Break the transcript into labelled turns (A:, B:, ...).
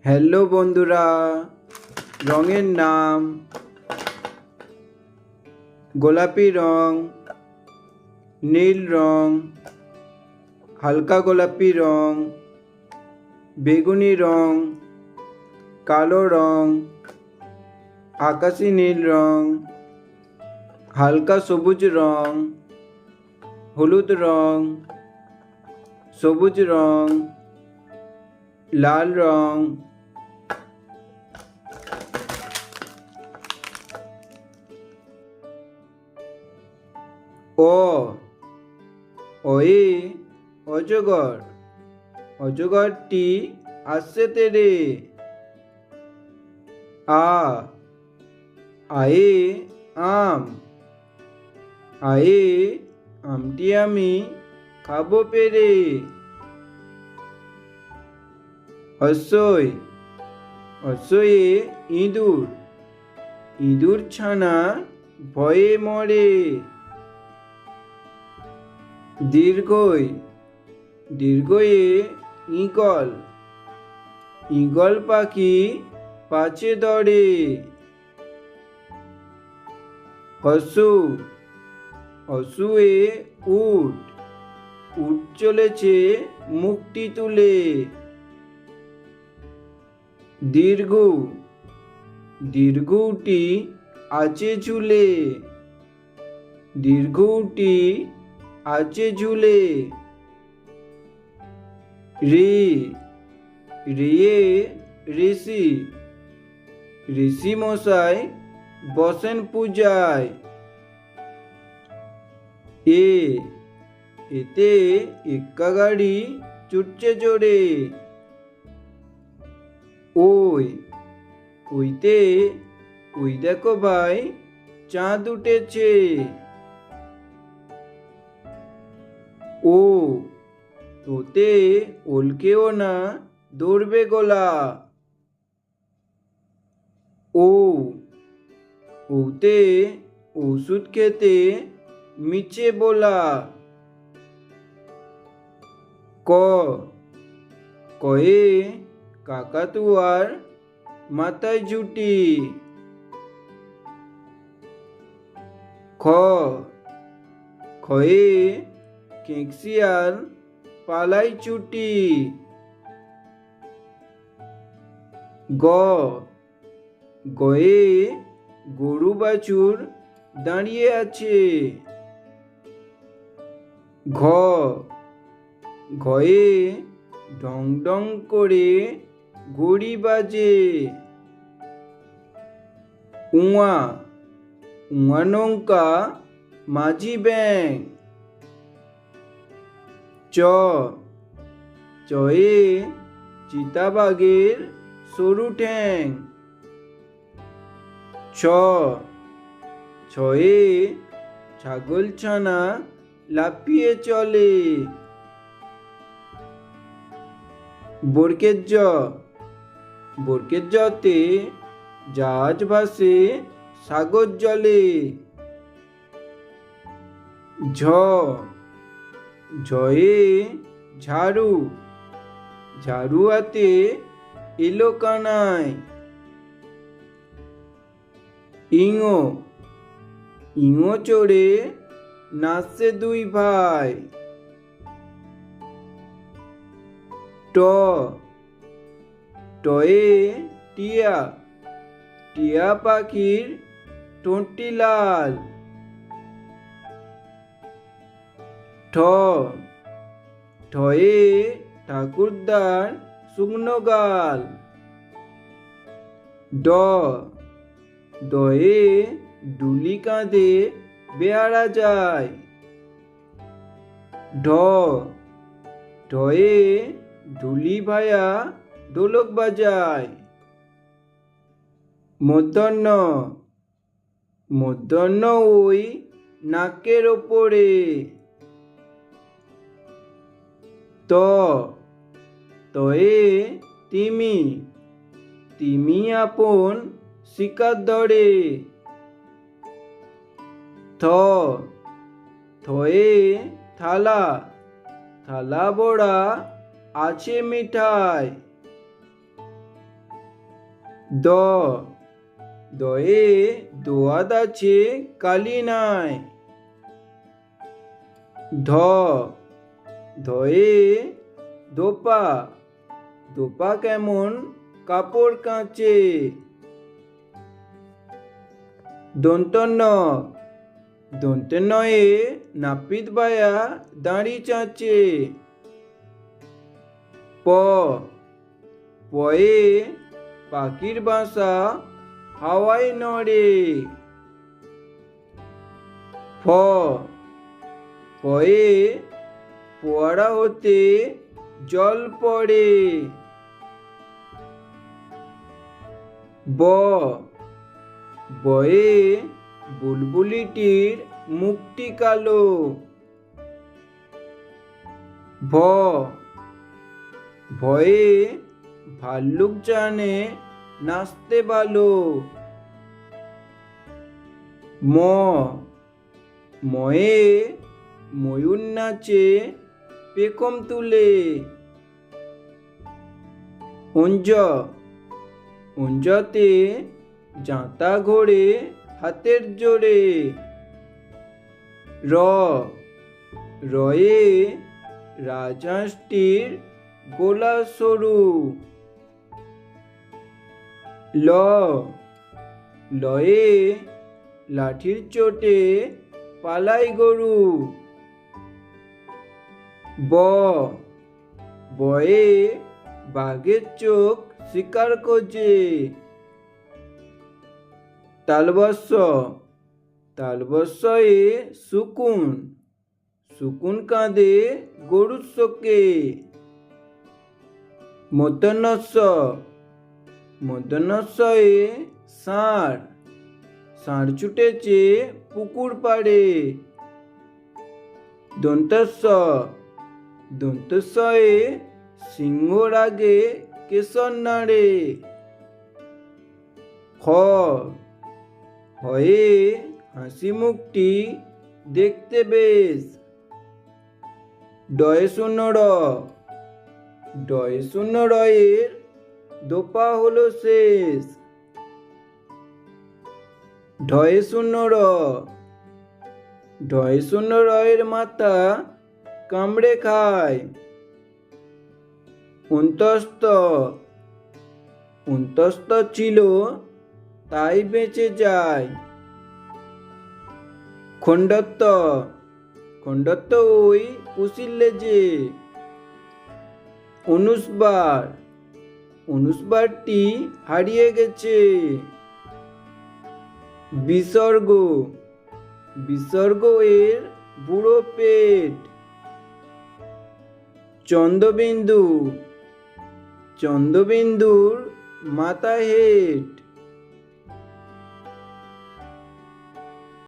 A: Hello বন্ধুরা, রঙের নাম গোলাপি রং, নীল রং, হালকা গোলাপি রং, বেগুনি রং, কালো রং, আকাশি নীল রং, হালকা সবুজ রং, হলুদ রং, সবুজ রং, লাল রং। অ অয়ে অজগর, অজগরটি আসছে তেরে। আয়ে আম, আয়ে আমটি আমি খাবো পেরে। হর্ষই হর্ষয়ে ইঁদুর, ইঁদুর ছানা ভয়ে মরে। দীর্ঘই দীর্ঘয়ে ঈগল, ঈগল পাখি পাছে দৌড়ে। হসু হসুয়ে উট, উট চলেছে মুখটি তুলে। দীর্ঘ দীর্ঘটি আছে ঝুলে, দীর্ঘটি আছে ঝুলে। রে রে ঋষি, ঋষি মশাই বসেন পূজায়। এতে এক্কা গাড়ি ছুটছে জোরে। ওইতে ওই দেখো ভাই চাঁদ উঠেছে। ওতে ওলকেও না দৌড়বে গোলা। ওতে ওষুধ খেতে মিছে বলা। কয়ে কাকাতুয়ার মাথায় ঝুটি। খয়ে কেকশিয়াল পালাই ছুটি। গয়ে গরু বাছুর দাঁড়িয়ে আছে। ঘয়ে ঢং ঢং করে ঘড়ি বাজে। উয়া উয়া নৌকা মাঝি ব্যাং। চয়ে চিতাবাঘের সরু ঠ্যাং। ছয়ে ছাগল ছানা লাফিয়ে চলে। বরকের জতে জাহাজ ভাসে সাগর জলে। ঝয়ে ঝাড়ু, ঝাড়ু হাতে এলো কানাই। ইঙো চড়ে নাচছে দুই ভাই। টয়ে টিয়া, টিয়া পাখির ঠোঁটটি লাল। ঠয়ে ঠাকুরদার শুকনো গাল। ডয়ে ডুলি কাঁধে বেহারা যায়। ঢয়ে ঢুলি ভায়া ঢোলক বাজায়। মূর্ধন্য ওই নাকের ওপরে। তয়ে তিমি, তিমি আপন শিকার ধরে। থয়ে থালা, থালা বড়া আছে মিঠাই। দ দয়ে দোয়াত আছে কালি নাই। ধ ধয়ে দোপা দোপা কেমন কাপড় কাচে। দন্ত ন দন্তে নয়ে নাপিত বায়া দাঁড়ি চাচে। প পয়ে পাখির বাসা হাওয়ায় নড়ে। ফ ফয়ে ফোয়ারা হতে জল পড়ে। ব বয়ে বুলবুলিটির মুখটি কালো। ভ ভয়ে ভাল্লুক জানে নাচতে ভালো। ম ময়ে ময়ূর নাচে পেখম তুলে। অঞ্জ অঞ্জতে জাঁতা ঘোড়ে হাতের জোরে। র রয়ে রাজহাঁসটির গোলা সরু। ল লয়ে লাঠির চোটে পালাই গরু। ব বয়ে বাঘের চোখ শিকার খোঁজে। তালবস্য তালবস্যে শুকুন শুকুন কাঁদে গরুর শোকে। মূর্ধন্যস্য মূর্ধন্যস্যে ষাঁড় ষাঁড় ছুটেছে পুকুর পাড়ে। দন্তস্য দন্তস্যে সিংহ রাগে কেশর নাড়ে। খ হয়ে হাসি মুখটি দেখতে বেশ। ডয়ে শূন্য র ডয়ে শূন্য রয়ের দোপা হলো শেষ। ঢয়ে শূন্য র ঢয়ে শূন্য রয়ের মাথা কামড়ে খায়। অন্তস্থ অন্তস্থ ছিল তাই বেঁচে যায়। খণ্ডত্ব খণ্ডত্ব ওই পুষির লেজে। অনুস্বার অনুস্বারটি হারিয়ে গেছে। বিসর্গ বিসর্গ এর বুড়ো পেট। চন্দ্রবিন্দু চন্দ্রবিন্দুর মাথা হেট।